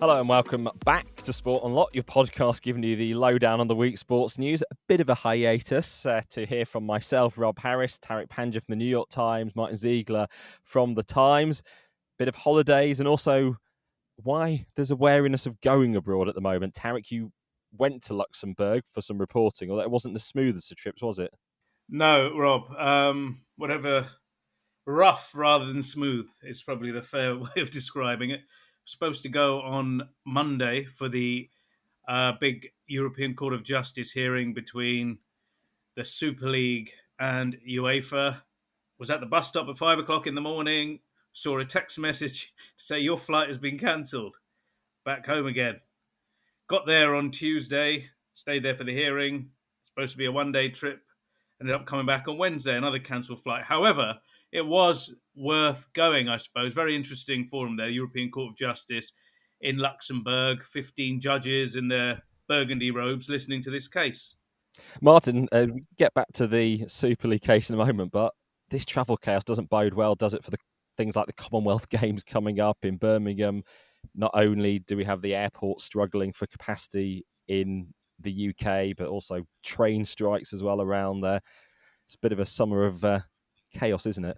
Hello and welcome back to Sport Unlocked, your podcast giving you the lowdown on the week's sports news. A bit of a hiatus to hear from myself, Rob Harris, Tariq Panja from the New York Times, Martyn Ziegler from the Times. Bit of holidays and also why there's a wariness of going abroad at the moment. Tariq, you went to Luxembourg for some reporting, although it wasn't the smoothest of trips, was it? No, Rob. Whatever, rough rather than smooth is probably the fair way of describing it. Supposed to go on Monday for the big European Court of Justice hearing between the Super League and UEFA. Was at the bus stop at 5 o'clock in the morning. Saw a text message to say your flight has been cancelled. Back home again. Got there on Tuesday. Stayed there for the hearing. Supposed to be a one-day trip. Ended up coming back on Wednesday, another cancelled flight. However, it was worth going, I suppose. Very interesting forum there, European Court of Justice in Luxembourg. 15 judges in their burgundy robes listening to this case. Martyn, we get back to the Super League case in a moment, but this travel chaos doesn't bode well, does it, for the things like the Commonwealth Games coming up in Birmingham? Not only do we have the airport struggling for capacity in the UK, but also train strikes as well around there. It's a bit of a summer of chaos, isn't it?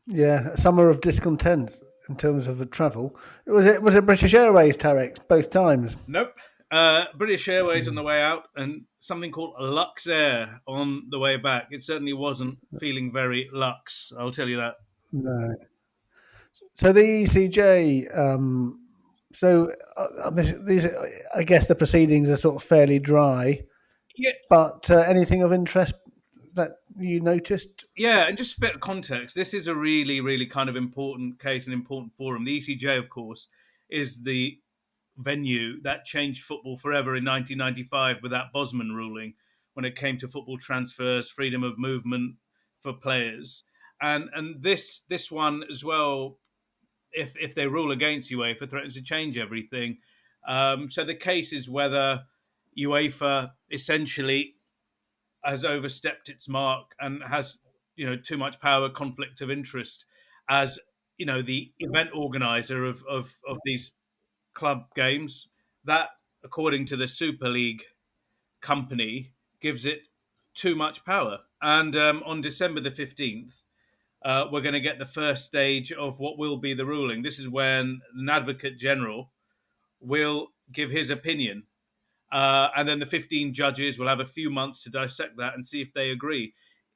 Yeah, a summer of discontent in terms of the travel. Was it British Airways, Tariq, both times? Nope. British Airways on the way out and something called Lux Air on the way back. It certainly wasn't feeling very Lux, I'll tell you that. No. So the ECJ. These, I guess, the proceedings are sort of fairly dry. Yeah. But anything of interest that you noticed? Yeah, and just a bit of context, this is a really, really kind of important case, an important forum. The ECJ, of course, is the venue that changed football forever in 1995 with that Bosman ruling when it came to football transfers, freedom of movement for players. And this one as well, if they rule against UEFA, threatens to change everything. So the case is whether UEFA essentially has overstepped its mark and has, too much power, conflict of interest as, the event organizer of these club games. That, according to the Super League company, gives it too much power. And on December the 15th, we're going to get the first stage of what will be the ruling. This is when an advocate general will give his opinion. And then the 15 judges will have a few months to dissect that and see if they agree.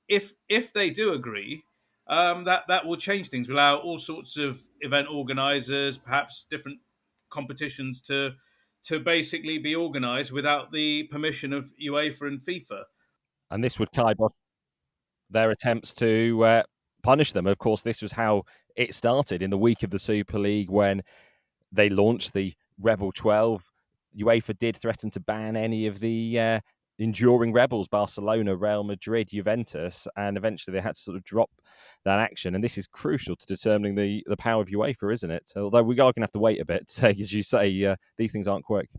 If they do agree, that will change things. Will allow all sorts of event organisers, perhaps different competitions, to basically be organised without the permission of UEFA and FIFA. And this would kibosh their attempts to punish them. Of course, this was how it started in the week of the Super League when they launched the Rebel 12. UEFA did threaten to ban any of the enduring rebels, Barcelona, Real Madrid, Juventus, and eventually they had to sort of drop that action. And this is crucial to determining the power of UEFA, isn't it? Although we are going to have to wait a bit. As you say, these things aren't quick.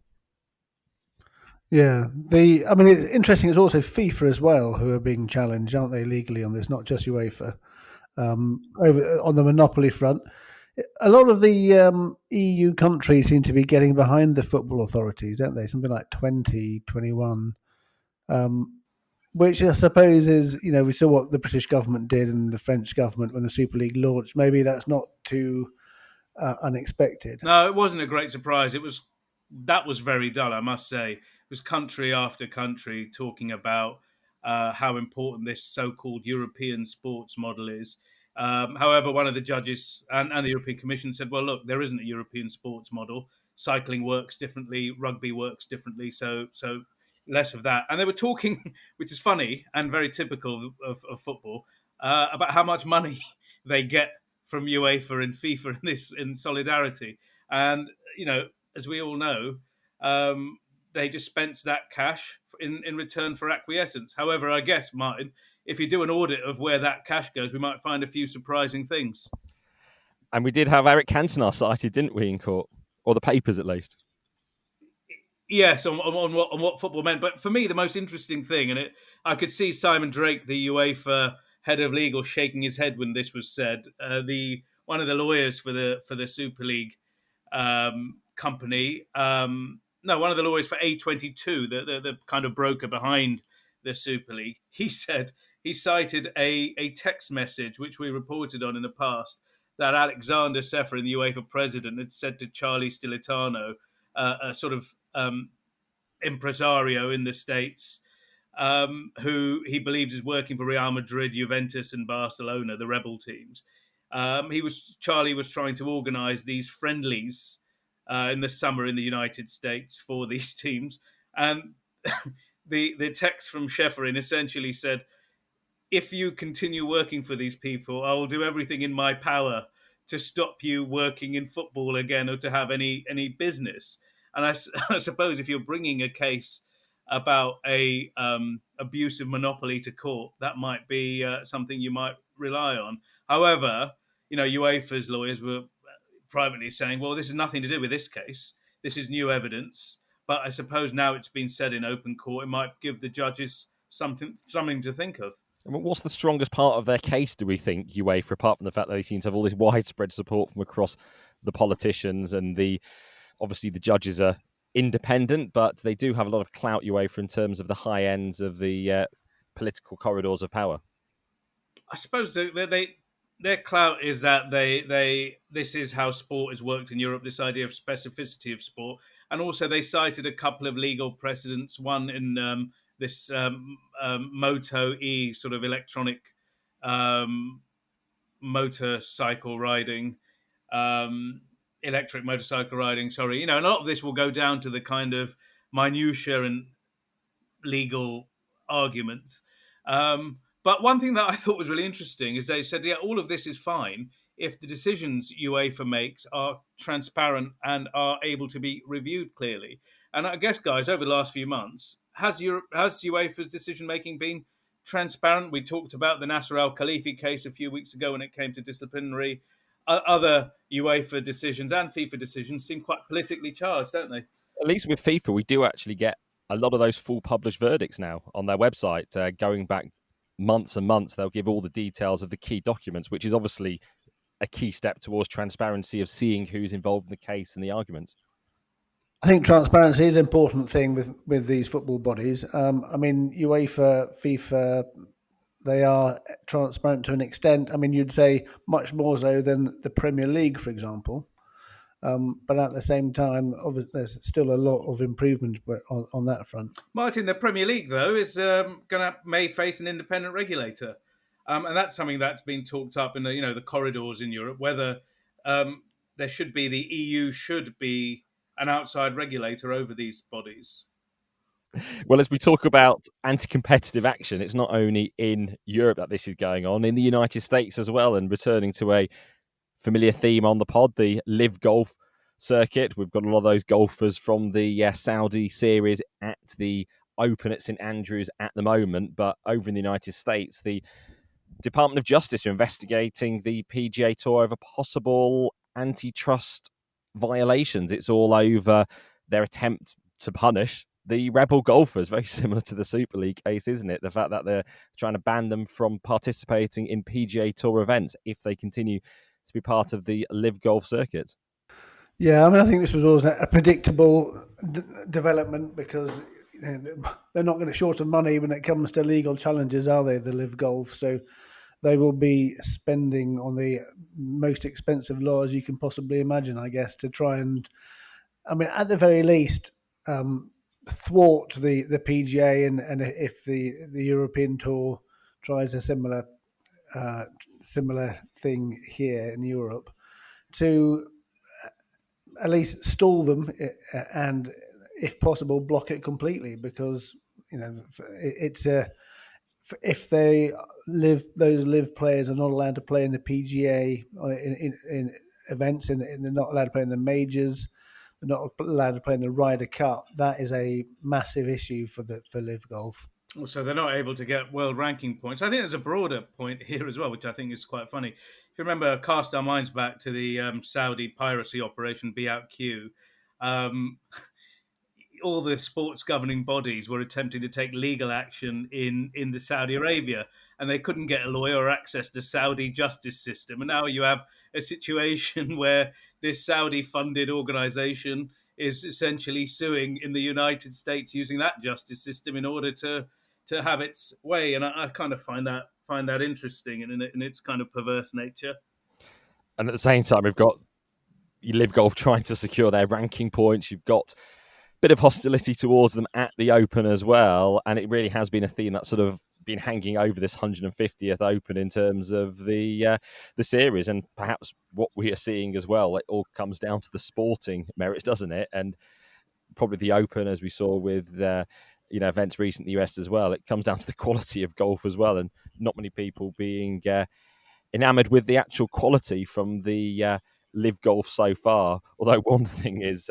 Yeah, it's interesting. It's also FIFA as well who are being challenged, aren't they, legally on this? Not just UEFA. Over on the monopoly front, a lot of the EU countries seem to be getting behind the football authorities, don't they? Something like 20, 21, which I suppose is, we saw what the British government did and the French government when the Super League launched. Maybe that's not too unexpected. No, it wasn't a great surprise. That was very dull, I must say. It was country after country talking about how important this so-called European sports model is. However, one of the judges and the European Commission said, well, look, there isn't a European sports model. Cycling works differently, rugby works differently, so less of that. And they were talking, which is funny and very typical of football, about how much money they get from UEFA and FIFA in solidarity. And, as we all know, they dispense that cash in return for acquiescence. However, I guess, Martyn, if you do an audit of where that cash goes, we might find a few surprising things. And we did have Eric Cantona cited, didn't we, in court? Or the papers, at least. Yes, on what football meant. But for me, the most interesting thing, and I could see Simon Drake, the UEFA head of legal, shaking his head when this was said. One of the lawyers for the Super League company. No, one of the lawyers for A22, the kind of broker behind the Super League. He cited a text message which we reported on in the past that Alexander Seferin, the UEFA president, had said to Charlie Stilitano, a sort of impresario in the States, who he believes is working for Real Madrid, Juventus, and Barcelona, the rebel teams. Charlie was trying to organise these friendlies in the summer in the United States for these teams, and the text from Schäferin essentially said, if you continue working for these people, I will do everything in my power to stop you working in football again or to have any business. And I suppose if you're bringing a case about a abusive monopoly to court, that might be something you might rely on. However, UEFA's lawyers were privately saying, well, this has nothing to do with this case. This is new evidence. But I suppose now it's been said in open court, it might give the judges something to think of. What's the strongest part of their case, do we think, UEFA, apart from the fact that they seem to have all this widespread support from across the politicians and obviously the judges are independent, but they do have a lot of clout, UEFA, in terms of the high ends of the political corridors of power? I suppose their clout is that this is how sport is worked in Europe, this idea of specificity of sport. And also they cited a couple of legal precedents, one in this Moto E sort of electronic motorcycle riding, electric motorcycle riding, sorry. And a lot of this will go down to the kind of minutiae and legal arguments. But one thing that I thought was really interesting is they said, yeah, all of this is fine if the decisions UEFA makes are transparent and are able to be reviewed clearly. And I guess, guys, over the last few months, has UEFA's decision-making been transparent? We talked about the Nasser Al-Khalifi case a few weeks ago when it came to disciplinary. Other UEFA decisions and FIFA decisions seem quite politically charged, don't they? At least with FIFA, we do actually get a lot of those full published verdicts now on their website, going back months and months. They'll give all the details of the key documents, which is obviously a key step towards transparency of seeing who's involved in the case and the arguments. I think transparency is an important thing with these football bodies. I mean, UEFA, FIFA, they are transparent to an extent. I mean, you'd say much more so than the Premier League, for example. But at the same time, obviously, there's still a lot of improvement on that front. Martyn, the Premier League, though, is may face an independent regulator. And that's something that's been talked up in the corridors in Europe, whether the EU should be an outside regulator over these bodies. Well, as we talk about anti-competitive action, it's not only in Europe that this is going on, in the United States as well. And returning to a familiar theme on the pod, the LIV Golf circuit. We've got a lot of those golfers from the Saudi series at the Open at St Andrews at the moment. But over in the United States, the Department of Justice are investigating the PGA Tour over possible antitrust violations. It's all over their attempt to punish the rebel golfers, very similar to the Super League case, isn't it? The fact that they're trying to ban them from participating in PGA Tour events if they continue to be part of the LIV Golf circuit. Yeah, I mean, I think this was always a predictable development because they're not going to short of money when it comes to legal challenges, are they, the LIV Golf? So they will be spending on the most expensive laws you can possibly imagine, I guess, to try and, I mean, at the very least, thwart the PGA and if the European Tour tries a similar thing here in Europe, to at least stall them and, if possible, block it completely, because it's if those LIV players are not allowed to play in the PGA in events, and they're not allowed to play in the majors, they're not allowed to play in the Ryder Cup. That is a massive issue for LIV Golf. So they're not able to get world ranking points. I think there's a broader point here as well, which I think is quite funny. If you remember, cast our minds back to the Saudi piracy operation, Be Out Q, all the sports governing bodies were attempting to take legal action in the Saudi Arabia. and they couldn't get a lawyer or access to Saudi justice system. And now you have a situation where this Saudi-funded organization is essentially suing in the United States using that justice system in order to have its way. And I kind of find that interesting in its kind of perverse nature. And at the same time, we've got LIV Golf trying to secure their ranking points. You've got a bit of hostility towards them at the Open as well, and it really has been a theme that's sort of been hanging over this 150th Open in terms of the series, and perhaps what we are seeing as well. It all comes down to the sporting merits, doesn't it? And probably the Open, as we saw with events recent in the US as well, it comes down to the quality of golf as well, and not many people being enamoured with the actual quality from the LIV Golf so far. Although one thing is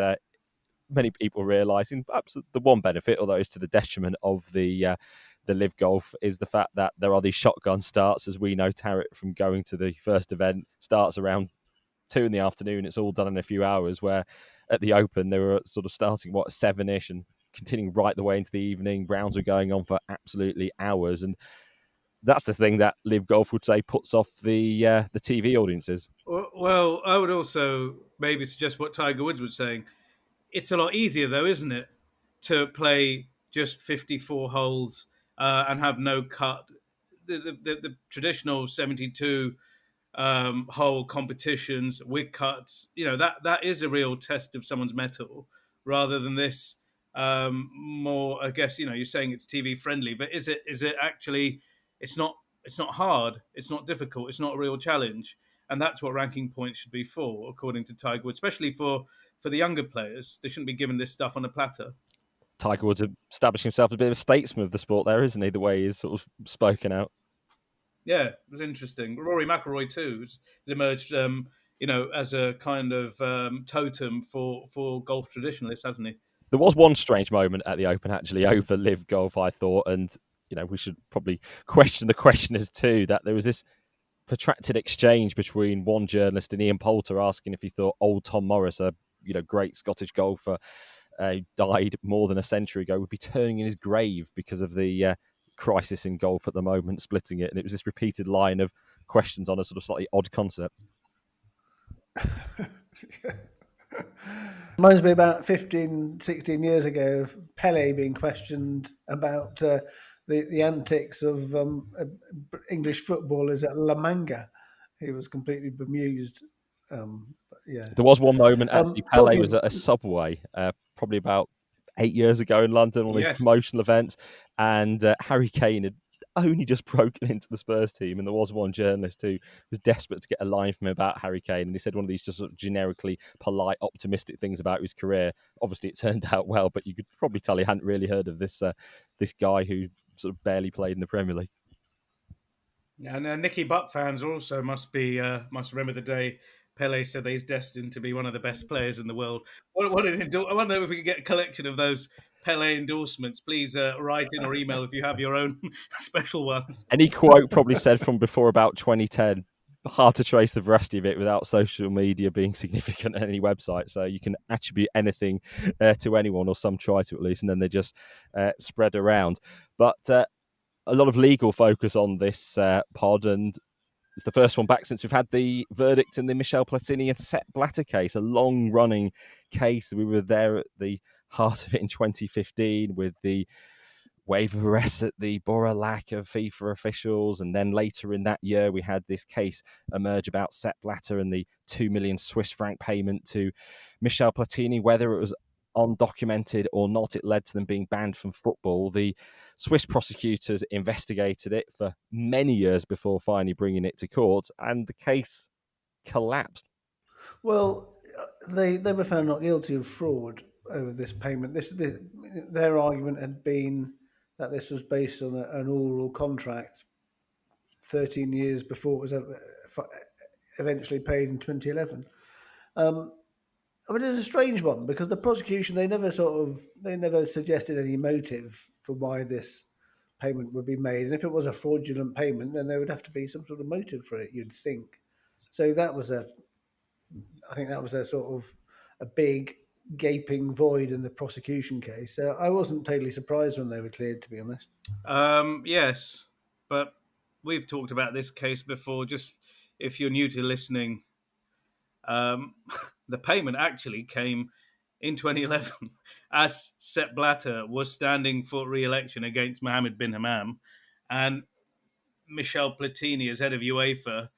many people realising perhaps the one benefit, although it's to the detriment of the LIV Golf, is the fact that there are these shotgun starts. As we know, Tariq from going to the first event starts around 2 in the afternoon. It's all done in a few hours, where at the Open they were sort of starting 7ish and continuing right the way into the evening. Rounds were going on for absolutely hours, and that's the thing that LIV Golf would say puts off the TV audiences. Well, I would also maybe suggest what Tiger Woods was saying. It's a lot easier, though, isn't it, to play just 54 holes and have no cut. The traditional 72 whole competitions with cuts, that is a real test of someone's mettle, rather than this more. I guess you're saying it's TV friendly, but is it actually? It's not. It's not hard. It's not difficult. It's not a real challenge, and that's what ranking points should be for, according to Tiger Woods, especially for the younger players. They shouldn't be given this stuff on a platter. Tiger Woods establishing himself as a bit of a statesman of the sport there, isn't he? The way he's sort of spoken out. Yeah, it was interesting. Rory McIlroy too has emerged, as a kind of totem for golf traditionalists, hasn't he? There was one strange moment at the Open, actually, over LIV Golf, I thought, and we should probably question the questioners too. That there was this protracted exchange between one journalist and Ian Poulter asking if he thought old Tom Morris, a great Scottish golfer, died more than a century ago, would be turning in his grave because of the crisis in golf at the moment, splitting it. And it was this repeated line of questions on a sort of slightly odd concept. Reminds me about 15, 16 years ago of Pele being questioned about the antics of English footballers at La Manga. He was completely bemused. Yeah. There was one moment, actually, Pele was at a Subway, probably about 8 years ago in London, on these promotional events, and Harry Kane had only just broken into the Spurs team, and there was one journalist who was desperate to get a line from him about Harry Kane, and he said one of these just sort of generically polite, optimistic things about his career. Obviously, it turned out well, but you could probably tell he hadn't really heard of this guy who sort of barely played in the Premier League. And Nicky Butt fans also must remember the day Pele said that he's destined to be one of the best players in the world. I wonder if we could get a collection of those Pele endorsements. Please write in or email if you have your own special ones. Any quote probably said from before about 2010. Hard to trace the veracity of it without social media being significant on any website. So you can attribute anything to anyone, or some try to at least, and then they just spread around. But a lot of legal focus on this pod, and it's the first one back since we've had the verdict in the Michel Platini and Sepp Blatter case, a long-running case. We were there at the heart of it in 2015 with the wave of arrests at the Boralac of FIFA officials, and then later in that year we had this case emerge about Sepp Blatter and the 2 million Swiss franc payment to Michel Platini. Whether it was undocumented or not, it led to them being banned from football. The Swiss prosecutors investigated it for many years before finally bringing it to court, and the case collapsed. Well, they were found not guilty of fraud over this payment. Their argument had been that this was based on an oral contract 13 years before it was eventually paid in 2011. I mean, it's a strange one because the prosecution, they never suggested any motive for why this payment would be made. And if it was a fraudulent payment, then there would have to be some sort of motive for it, you'd think. So I think that was a sort of a big gaping void in the prosecution case. So I wasn't totally surprised when they were cleared, to be honest. Yes, but we've talked about this case before. Just if you're new to listening, the payment actually came in 2011 as Sepp Blatter was standing for re-election against Mohammed bin Hammam, and Michel Platini, as head of UEFA,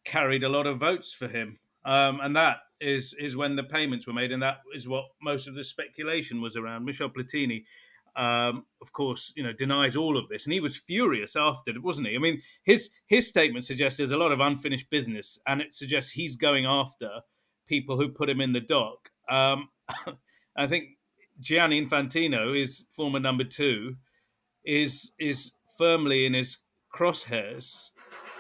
carried a lot of votes for him. And that is when the payments were made, and that is what most of the speculation was around. Michel Platini, of course, denies all of this, and he was furious after it, wasn't he? I mean, his statement suggests there's a lot of unfinished business, and it suggests he's going after people who put him in the dock. I think Gianni Infantino, his former number 2, is firmly in his crosshairs.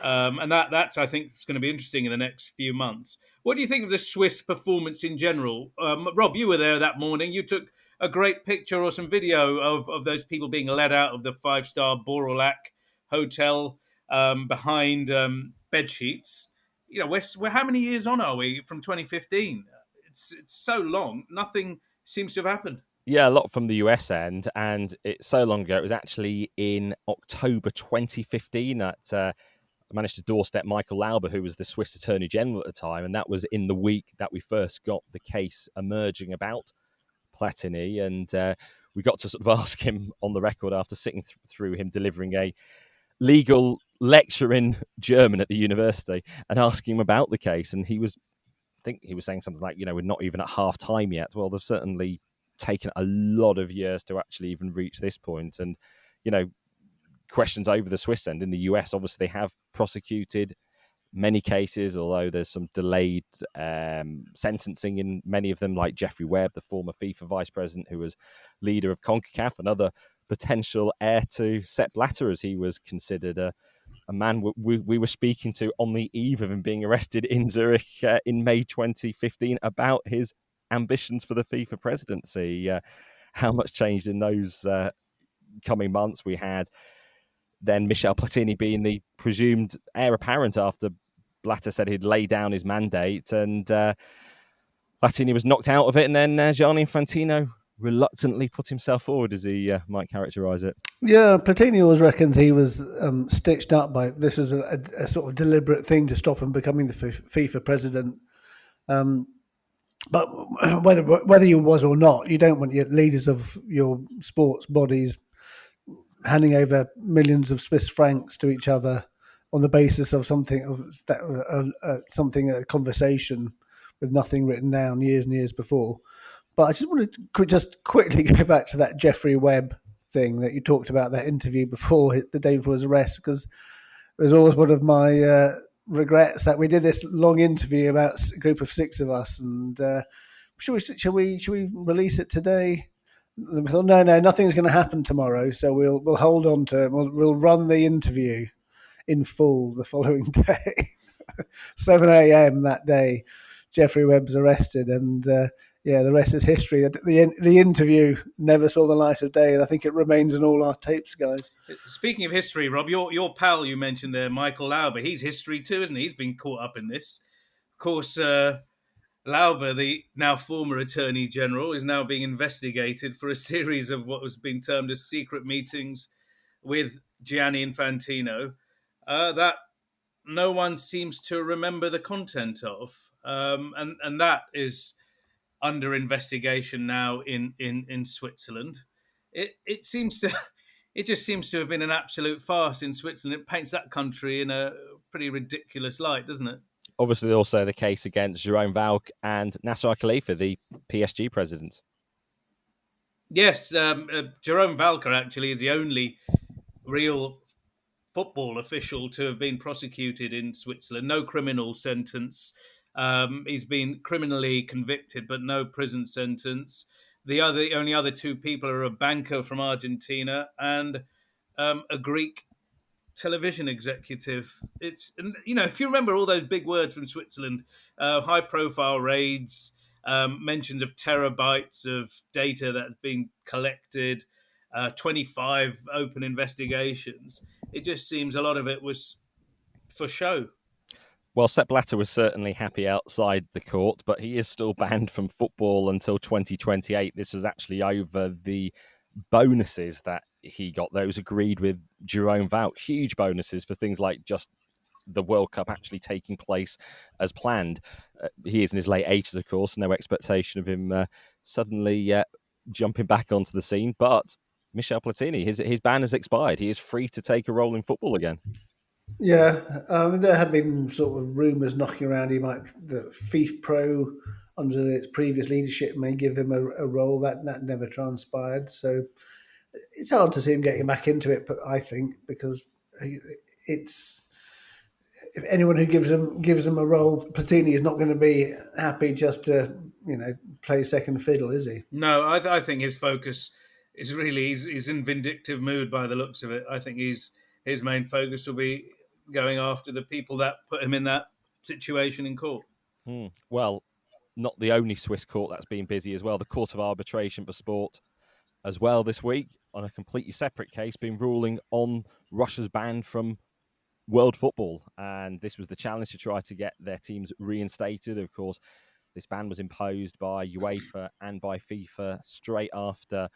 And that's, I think, it's going to be interesting in the next few months. What do you think of the Swiss performance in general? Rob, you were there that morning. You took a great picture or some video of those people being led out of the 5-star Borolac hotel behind bed sheets. We're how many years on are we from 2015? It's so long. Nothing seems to have happened. Yeah, a lot from the US end, and it's so long ago. It was actually in October 2015 that I managed to doorstep Michael Lauber, who was the Swiss Attorney General at the time, and that was in the week that we first got the case emerging about Platini, and we got to sort of ask him on the record after sitting through him delivering a legal lecture in German at the university and asking him about the case, and I think he was saying something like, we're not even at half time yet. Well, they've certainly taken a lot of years to actually even reach this point, and questions over the Swiss end. In the US, obviously they have prosecuted many cases, although there's some delayed sentencing in many of them, like Jeffrey Webb, the former FIFA vice president who was leader of CONCACAF, another potential heir to Sepp Blatter, as he was considered a man we were speaking to on the eve of him being arrested in Zurich in May 2015 about his ambitions for the FIFA presidency. How much changed in those coming months. We had then Michel Platini being the presumed heir apparent after Blatter said he'd lay down his mandate, and Platini was knocked out of it, and then Gianni Infantino reluctantly put himself forward, as he might characterise it. Yeah, Platini always reckons he was stitched up by this is a sort of deliberate thing to stop him becoming the FIFA president. But whether you was or not, you don't want your leaders of your sports bodies handing over millions of Swiss francs to each other on the basis of a conversation with nothing written down years and years before. But I just wanted to just quickly go back to that Jeffrey Webb thing that you talked about, that interview before the day before his arrest, because it was always one of my regrets that we did this long interview about a group of 6 of us, and should we release it today? And we thought, no, nothing's going to happen tomorrow, so we'll hold on to it. We'll run the interview in full the following day. 7 a.m. that day, Jeffrey Webb's arrested, and the rest is history. The interview never saw the light of day, and I think it remains in all our tapes, guys. Speaking of history, Rob, your pal you mentioned there, Michael Lauber, he's history too, isn't he? He's been caught up in this. Of course, Lauber, the now former Attorney General, is now being investigated for a series of what was being termed as secret meetings with Gianni Infantino that no one seems to remember the content of. And that is under investigation now in Switzerland. It seems to... It just seems to have been an absolute farce in Switzerland. It paints that country in a pretty ridiculous light, doesn't it? Obviously, also the case against Jerome Valk and Nasser Khalifa, the PSG president. Yes, Jerome Valker actually is the only real football official to have been prosecuted in Switzerland. No criminal sentence. He's been criminally convicted, but no prison sentence. The only other 2 people are a banker from Argentina and a Greek television executive. It's, if you remember all those big words from Switzerland, high-profile raids, mentions of terabytes of data that's being collected, 25 open investigations. It just seems a lot of it was for show. Well, Sepp Blatter was certainly happy outside the court, but he is still banned from football until 2028. This was actually over the bonuses that he got those agreed with Jerome Vaught. Huge bonuses for things like just the World Cup actually taking place as planned. He is in his late 80s, of course. No expectation of him suddenly jumping back onto the scene. But Michel Platini, his ban has expired. He is free to take a role in football again. Yeah, there had been sort of rumours knocking around that FIFA Pro under its previous leadership may give him a role that never transpired. So it's hard to see him getting back into it, but I think because it's if anyone who gives him a role, Platini is not going to be happy just to play second fiddle, is he? No, I think his focus is really he's in vindictive mood by the looks of it. I think his main focus will be going after the people that put him in that situation in court. Well, not the only Swiss court that's been busy as well. The Court of Arbitration for Sport as well this week on a completely separate case, been ruling on Russia's ban from world football. And this was the challenge to try to get their teams reinstated. Of course, this ban was imposed by UEFA and by FIFA straight after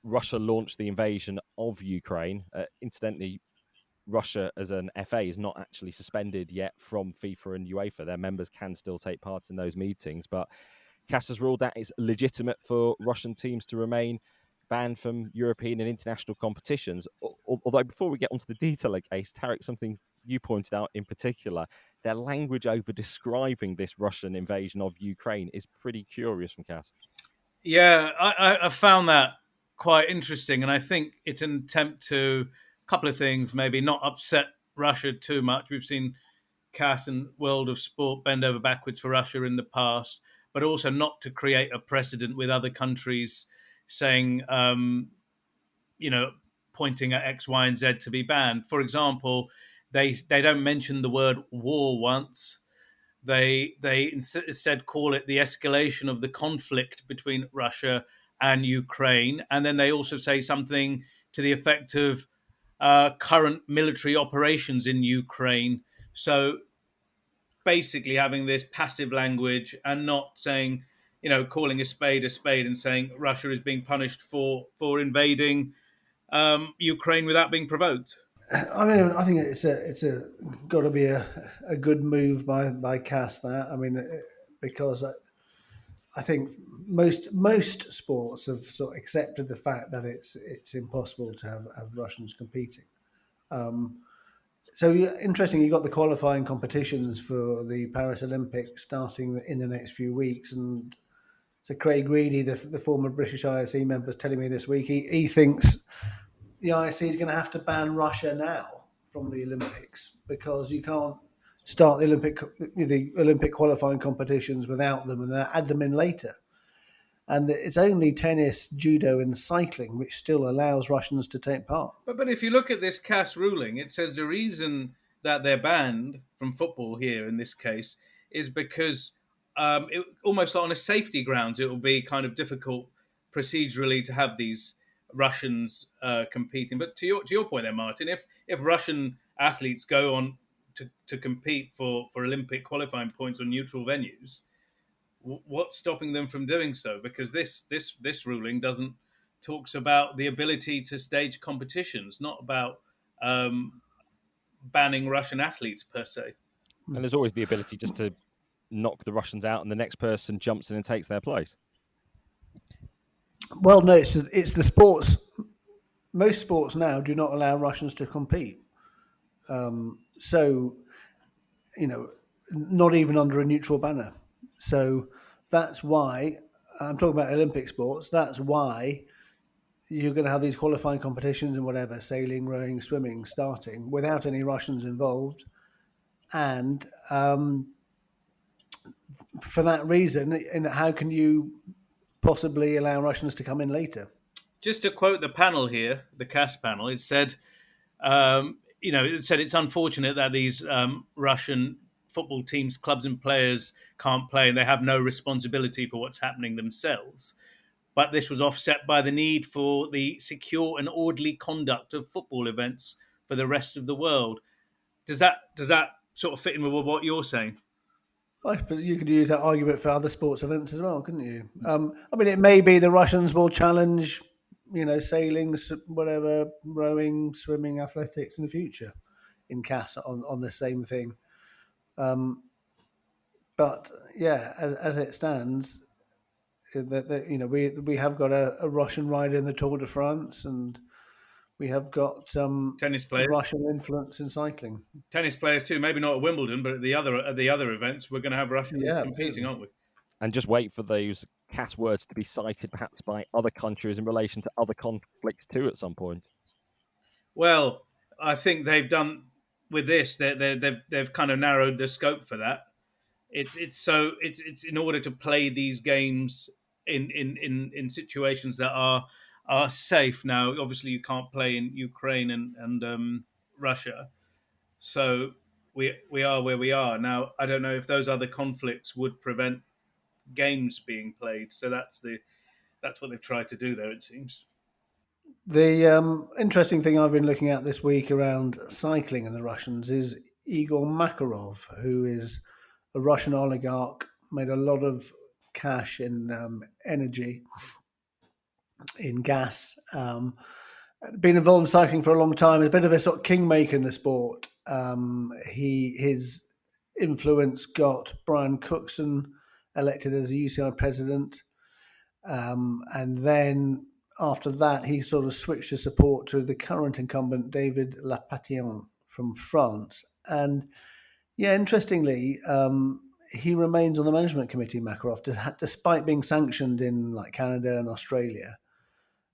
Russia launched the invasion of Ukraine. Incidentally, Russia as an FA is not actually suspended yet from FIFA and UEFA. Their members can still take part in those meetings, but CAS has ruled that it's legitimate for Russian teams to remain banned from European and international competitions. Although before we get onto the detail of the case, Tariq, something you pointed out in particular, their language over describing this Russian invasion of Ukraine is pretty curious from CAS. Yeah, I found that quite interesting, and I think it's an attempt to a couple of things, maybe not upset Russia too much. We've seen CAS and World of Sport bend over backwards for Russia in the past, but also not to create a precedent with other countries saying, pointing at X, Y, and Z to be banned. For example, they don't mention the word war once. They instead call it the escalation of the conflict between Russia and Ukraine, and then they also say something to the effect of current military operations in Ukraine. So basically, having this passive language and not saying, calling a spade and saying Russia is being punished for invading Ukraine without being provoked. I mean, I think it's got to be a good move by CAS. That I mean, because I think most sports have sort of accepted the fact that it's impossible to have Russians competing. So interesting, you got the qualifying competitions for the Paris Olympics starting in the next few weeks, and so Craig Reedy, the former British IOC member, is telling me this week he thinks the IOC is going to have to ban Russia now from the Olympics because you can't start the Olympic qualifying competitions without them and then add them in later. And it's only tennis, judo, and cycling which still allows Russians to take part. But if you look at this CAS ruling, it says the reason that they're banned from football here in this case is because almost on a safety grounds, it will be kind of difficult procedurally to have these Russians competing. But to your point there, Martyn, if Russian athletes go on to compete for Olympic qualifying points on neutral venues, what's stopping them from doing so? Because this ruling talks about the ability to stage competitions, not about banning Russian athletes per se. And there's always the ability just to knock the Russians out and the next person jumps in and takes their place. Well, no, it's the sports. Most sports now do not allow Russians to compete. So, not even under a neutral banner. So that's why I'm talking about Olympic sports. That's why you're going to have these qualifying competitions and whatever, sailing, rowing, swimming, starting without any Russians involved. And for that reason, how can you possibly allow Russians to come in later? Just to quote the panel here, the CAS panel, it said, it's unfortunate that these Russian football teams, clubs and players can't play and they have no responsibility for what's happening themselves. But this was offset by the need for the secure and orderly conduct of football events for the rest of the world. Does that sort of fit in with what you're saying? Well, but you could use that argument for other sports events as well, couldn't you? I mean, it may be the Russians will challenge sailing, whatever, rowing, swimming, athletics in the future in CAS on the same thing. But yeah, as it stands, we have got a Russian rider in the Tour de France, and we have got tennis players, Russian influence in cycling. tennis players too. Maybe not at Wimbledon, but at the other events, we're going to have Russians competing, aren't we? And just wait for those CAS words to be cited, perhaps by other countries in relation to other conflicts too, at some point. Well, I think they've done with this. They've kind of narrowed the scope for that. It's in order to play these games in situations that are safe. Now, obviously, you can't play in Ukraine and Russia, so we are where we are now. I don't know if those other conflicts would prevent games being played. So that's what they've tried to do there. It seems. The interesting thing I've been looking at this week around cycling and the Russians is Igor Makarov, who is a Russian oligarch, made a lot of cash in energy, in gas. Been involved in cycling for a long time. He's a bit of a sort of kingmaker in the sport. His influence got Brian Cookson elected as the UCI president, and then after that, he sort of switched his support to the current incumbent, David Lapatien from France. And yeah, interestingly, he remains on the management committee, Makarov, despite being sanctioned in like Canada and Australia.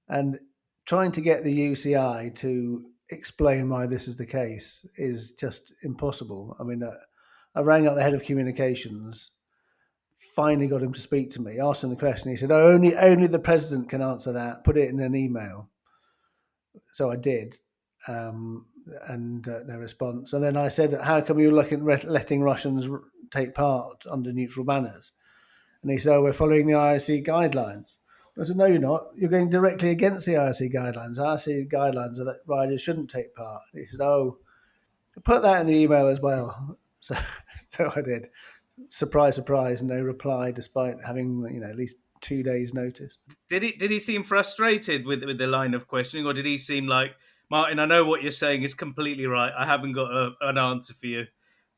And trying to get the UCI to explain why this is the case is just impossible. I mean, I rang up the head of communications, finally got him to speak to me, asked him the question. He said, only the president can answer that. Put it in an email. So I did, and no response. And then I said, how come you're letting Russians take part under neutral banners? And he said, we're following the IOC guidelines. I said, no, you're not. You're going directly against the IOC guidelines. IOC guidelines are that riders shouldn't take part. And he said, put that in the email as well. So I did. Surprise, surprise, no reply, despite having at least 2 days' notice. Did he seem frustrated with the line of questioning, or did he seem like, Martyn, I know what you're saying is completely right. I haven't got an answer for you.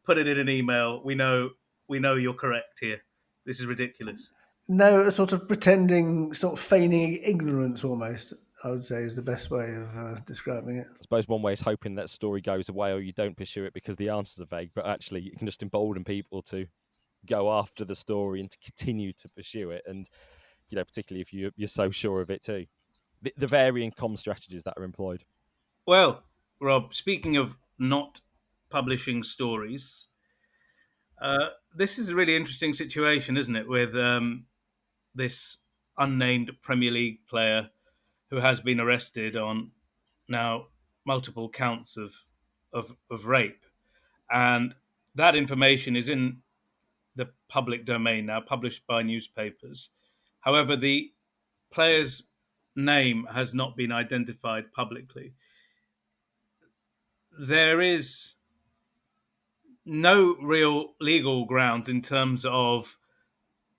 Put it in an email. We know you're correct here. This is ridiculous. No, sort of pretending, sort of feigning ignorance almost, I would say, is the best way of describing it. I suppose one way is hoping that story goes away or you don't pursue it because the answers are vague, but actually you can just embolden people to go after the story and to continue to pursue it. And, particularly if you're so sure of it too. The varying comm strategies that are employed. Well, Rob, speaking of not publishing stories, this is a really interesting situation, isn't it, with this unnamed Premier League player who has been arrested on now multiple counts of rape. And that information is in the public domain now, published by newspapers. However, the player's name has not been identified publicly. There is no real legal grounds in terms of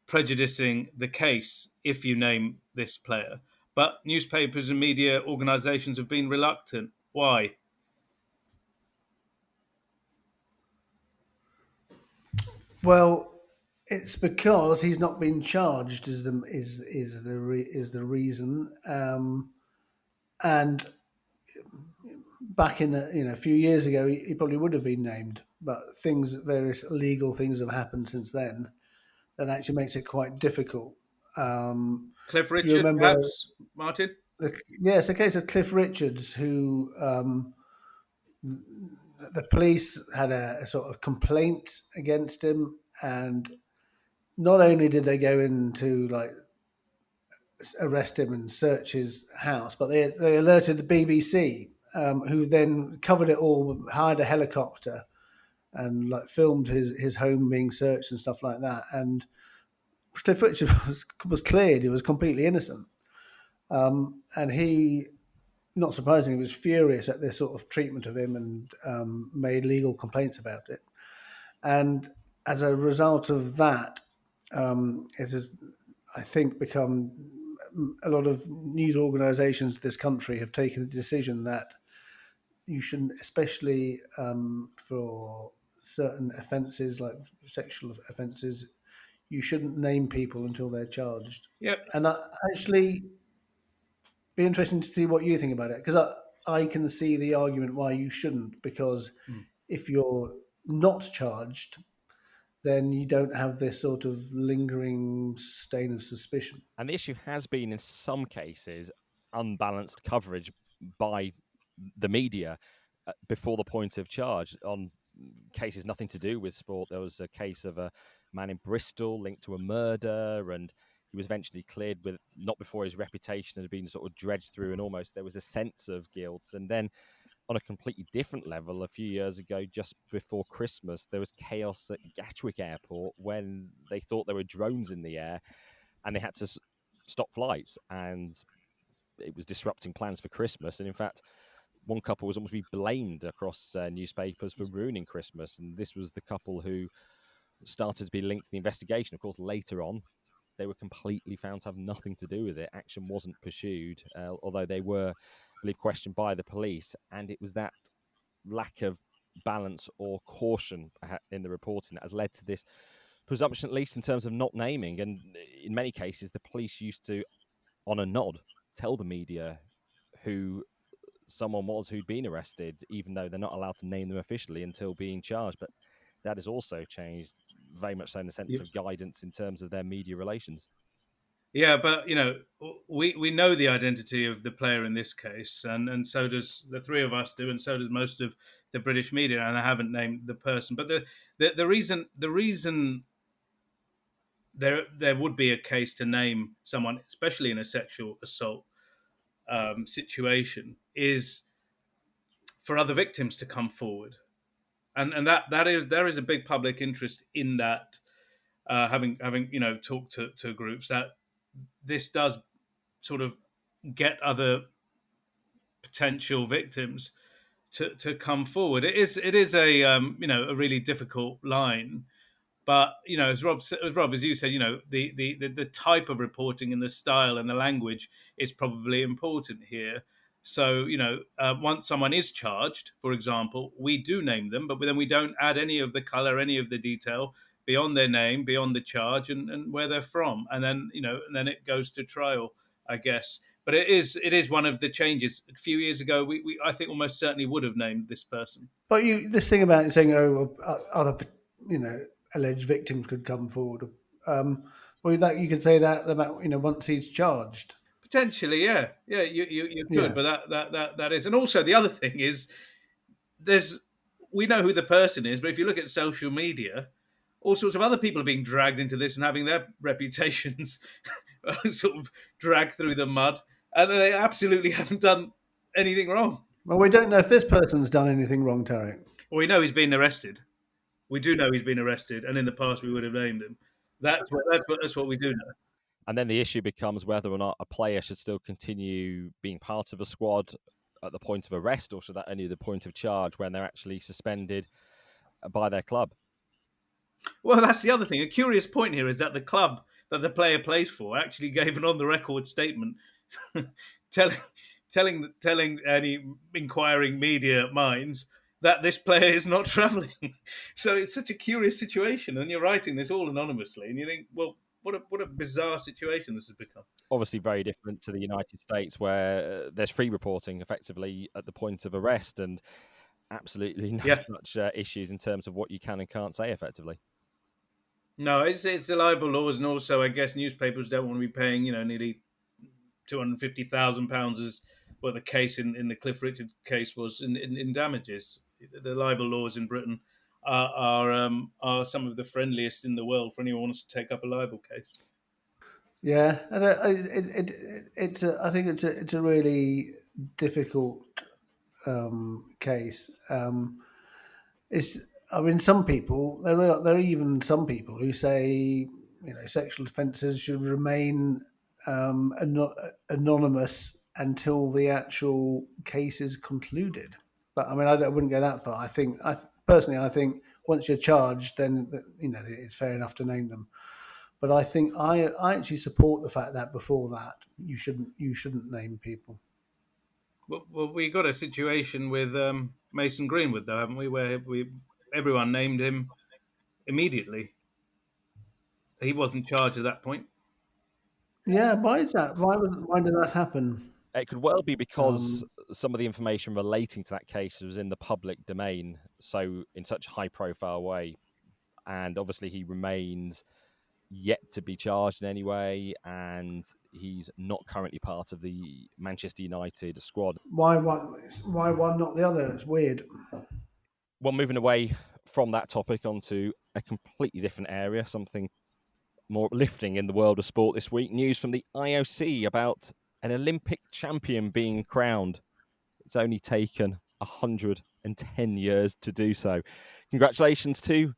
prejudicing the case if you name this player. But newspapers and media organisations have been reluctant. Why? Well, it's because he's not been charged. Is the reason? And back in a few years ago, he probably would have been named. But various legal things have happened since then that actually makes it quite difficult. Cliff Richard, perhaps, Martyn? It's a case of Cliff Richards, who the police had a sort of complaint against him, and not only did they go into arrest him and search his house, but they alerted the BBC, who then covered it all, hired a helicopter, and filmed his home being searched and stuff like that. And Cliff Richard was cleared; he was completely innocent, and he, not surprisingly, was furious at this sort of treatment of him and made legal complaints about it. And as a result of that, it has, I think, become a lot of news organisations in this country have taken the decision that you shouldn't, especially for certain offences like sexual offences, you shouldn't name people until they're charged. Yep. And I actually be interesting to see what you think about it, because I can see the argument why you shouldn't, because if you're not charged, then you don't have this sort of lingering stain of suspicion. And the issue has been, in some cases, unbalanced coverage by the media before the point of charge on cases nothing to do with sport. There was a case of a man in Bristol linked to a murder, and he was eventually cleared, with not before his reputation had been sort of dredged through, and almost there was a sense of guilt. And then on a completely different level, a few years ago, just before Christmas, there was chaos at Gatwick Airport when they thought there were drones in the air and they had to stop flights, and it was disrupting plans for Christmas. And in fact, one couple was almost be blamed across newspapers for ruining Christmas. And this was the couple who started to be linked to the investigation. Of course, later on, they were completely found to have nothing to do with it. Action wasn't pursued, although they were, I believe, questioned by the police. And it was that lack of balance or caution in the reporting that has led to this presumption, at least in terms of not naming. And in many cases, the police used to, on a nod, tell the media who someone was who'd been arrested, even though they're not allowed to name them officially until being charged. But that has also changed, very much so in the sense of guidance in terms of their media relations. Yeah, but we know the identity of the player in this case, and so does the three of us do, and so does most of the British media. And I haven't named the person, but the reason there would be a case to name someone, especially in a sexual assault situation, is for other victims to come forward, and there is a big public interest in that. Having talked to groups, that this does sort of get other potential victims to come forward. It is a a really difficult line, but as Rob, as you said, the type of reporting and the style and the language is probably important here. So once someone is charged, for example, we do name them, but then we don't add any of the color, any of the detail beyond their name, beyond the charge, and where they're from, and then and then it goes to trial, I guess. But it is one of the changes. A few years ago, we I think almost certainly would have named this person. But this thing about saying, other alleged victims could come forward. Well, that you could say that about once he's charged. Potentially, yeah, you could, but that is, and also the other thing is, we know who the person is, but if you look at social media, all sorts of other people are being dragged into this and having their reputations sort of dragged through the mud, and they absolutely haven't done anything wrong. Well, we don't know if this person's done anything wrong, Tariq. Well, we know he's been arrested. We do know he's been arrested, and in the past we would have named him. That's what we do know. And then the issue becomes whether or not a player should still continue being part of a squad at the point of arrest, or should that only be the point of charge when they're actually suspended by their club. Well, that's the other thing. A curious point here is that the club that the player plays for actually gave an on-the-record statement telling any inquiring media minds that this player is not travelling. So it's such a curious situation, and you're writing this all anonymously, and you think, well, what a bizarre situation this has become. Obviously very different to the United States, where there's free reporting effectively at the point of arrest, and absolutely no such issues in terms of what you can and can't say effectively. No, it's the libel laws, and also I guess newspapers don't want to be paying nearly £250,000 as what the case in the Cliff Richard case was in damages. The libel laws in Britain are some of the friendliest in the world for anyone who wants to take up a libel case. Yeah, and I think it's a really difficult case. Some people there are even some people who say sexual offences should remain anonymous until the actual case is concluded. But I wouldn't go that far. I think once you're charged, then it's fair enough to name them. But I think I actually support the fact that before that you shouldn't name people. Well, we got a situation with Mason Greenwood, though, haven't we? Where everyone named him immediately. He wasn't charged at that point. Yeah, why is that? Why did that happen? It could well be because some of the information relating to that case was in the public domain, so in such a high-profile way, and obviously he remains yet to be charged in any way, and he's not currently part of the Manchester United squad. Why one? Why one, not the other? It's weird. Well, moving away from that topic onto a completely different area, something more uplifting in the world of sport this week. News from the IOC about an Olympic champion being crowned. It's only taken 110 years to do so. Congratulations to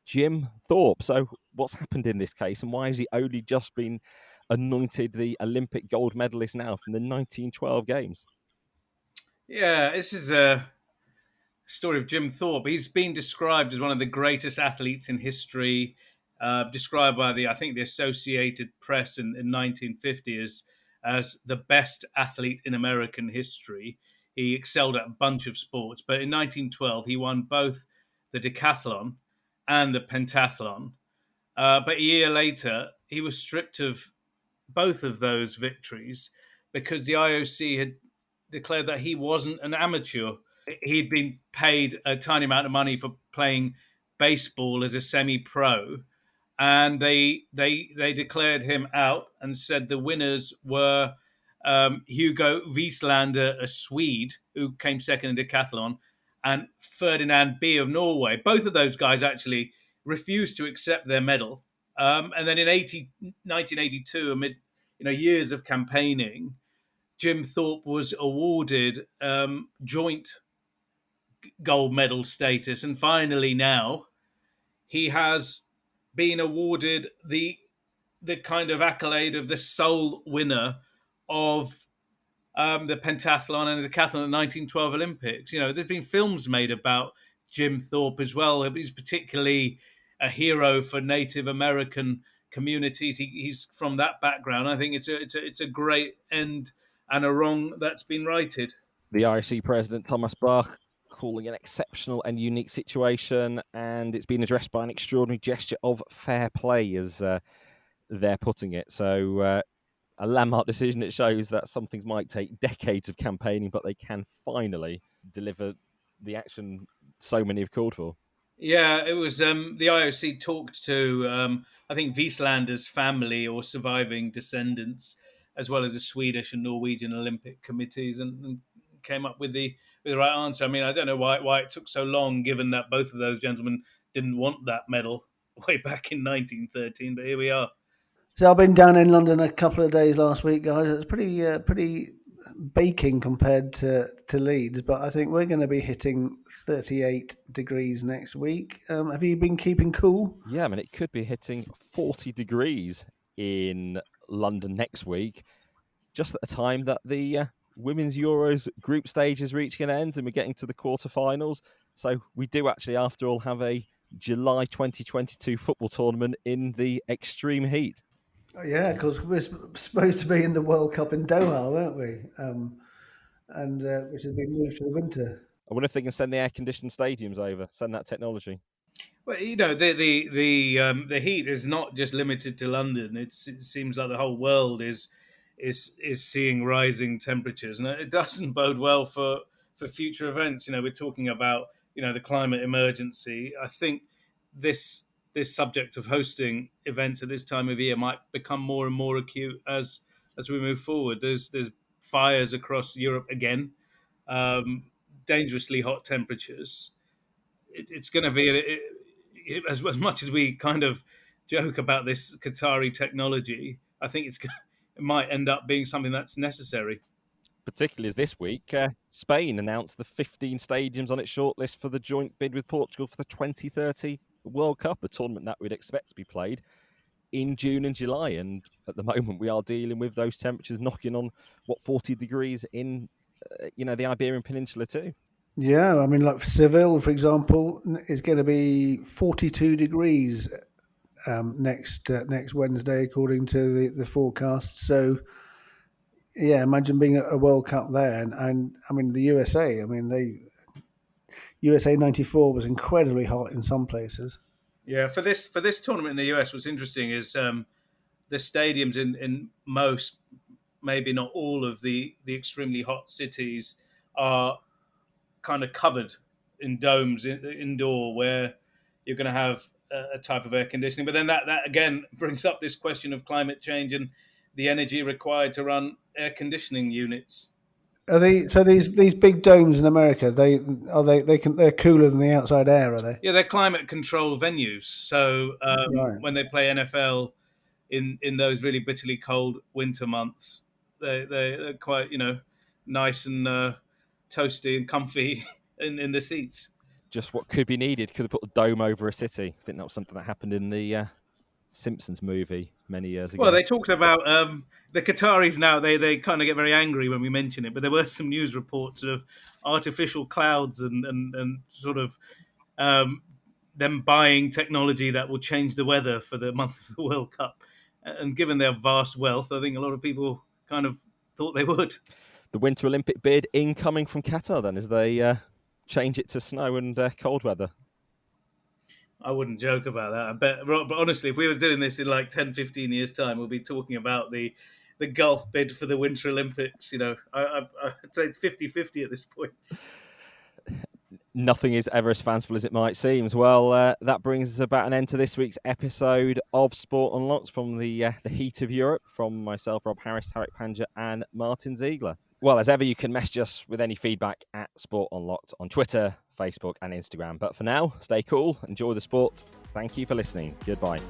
Jim Thorpe. So what's happened in this case, and why has he only just been anointed the Olympic gold medalist now from the 1912 games? Yeah, this is a story of Jim Thorpe. He's been described as one of the greatest athletes in history, described by I think the Associated Press in 1950 as the best athlete in American history. He excelled at a bunch of sports, but in 1912 he won both the decathlon and the pentathlon. But a year later, he was stripped of both of those victories because the IOC had declared that he wasn't an amateur. He'd been paid a tiny amount of money for playing baseball as a semi-pro, and they declared him out and said the winners were Hugo Wieslander, a Swede, who came second in decathlon, and Ferdinand B of Norway. Both of those guys actually refused to accept their medal. And then in 1982, amid years of campaigning, Jim Thorpe was awarded joint gold medal status, and finally now he has been awarded the kind of accolade of the sole winner of the pentathlon and the decathlon at the 1912 Olympics. There's been films made about Jim Thorpe as well. He's particularly a hero for Native American communities. He's from that background. I think it's a great end and a wrong that's been righted. The IOC president, Thomas Bach, calling an exceptional and unique situation, and it's been addressed by an extraordinary gesture of fair play, as they're putting it. So a landmark decision. It shows that some things might take decades of campaigning, but they can finally deliver the action so many have called for. Yeah, it was the IOC talked to I think Wieslander's family or surviving descendants, as well as the Swedish and Norwegian Olympic committees, and came up with the right answer. I mean, I don't know why it took so long, given that both of those gentlemen didn't want that medal way back in 1913. But here we are. So I've been down in London a couple of days last week, guys. It's pretty baking compared to Leeds, but I think we're going to be hitting 38 degrees next week. Have you been keeping cool? Yeah, I mean, it could be hitting 40 degrees in London next week, just at the time that the Women's Euros group stage is reaching an end and we're getting to the quarterfinals. So we do actually, after all, have a July 2022 football tournament in the extreme heat. Yeah, because we're supposed to be in the World Cup in Doha, weren't we? Which has been moved to the winter. I wonder if they can send the air-conditioned stadiums over, send that technology. Well, the heat is not just limited to London. It seems like the whole world is seeing rising temperatures, and it doesn't bode well for future events. We're talking about the climate emergency. I think this subject of hosting events at this time of year might become more and more acute as we move forward. There's fires across Europe again, dangerously hot temperatures. It's going to be as much as we kind of joke about this Qatari technology. I think it might end up being something that's necessary. Particularly as this week, Spain announced the 15 stadiums on its shortlist for the joint bid with Portugal for the 2030 World Cup, a tournament that we'd expect to be played in June and July. And at the moment, we are dealing with those temperatures knocking on, 40 degrees in, the Iberian Peninsula too. Yeah, I mean, like Seville, for example, is going to be 42 degrees next Wednesday, according to the forecast. So, yeah, imagine being a World Cup there, and I mean the USA. I mean USA '94 was incredibly hot in some places. Yeah, for this tournament in the US, what's interesting is the stadiums in most, maybe not all of the extremely hot cities are kind of covered in domes indoor, where you're going to have a type of air conditioning. But then that again brings up this question of climate change and the energy required to run air conditioning units. Are they so these big domes in America? They're cooler than the outside air, are they? Yeah, they're climate control venues. So Right. when they play NFL in those really bitterly cold winter months, they're quite nice and toasty and comfy in the seats. Just what could be needed. Could have put a dome over a city. I think that was something that happened in the Simpsons movie many years ago. Well, they talked about the Qataris now. They kind of get very angry when we mention it, but there were some news reports of artificial clouds and sort of them buying technology that will change the weather for the month of the World Cup. And given their vast wealth, I think a lot of people kind of thought they would. The Winter Olympic bid incoming from Qatar then, as they change it to snow and cold weather. I wouldn't joke about that. But honestly, if we were doing this in like 10, 15 years' time, we'll be talking about the golf bid for the Winter Olympics. I'd say it's 50-50 at this point. Nothing is ever as fanciful as it might seem. Well, that brings us about an end to this week's episode of Sport Unlocked from the heat of Europe, from myself, Rob Harris, Tariq, Panja and Martyn Ziegler. Well, as ever, you can message us with any feedback at Sport Unlocked on Twitter, Facebook and Instagram. But for now, stay cool, enjoy the sport. Thank you for listening. Goodbye.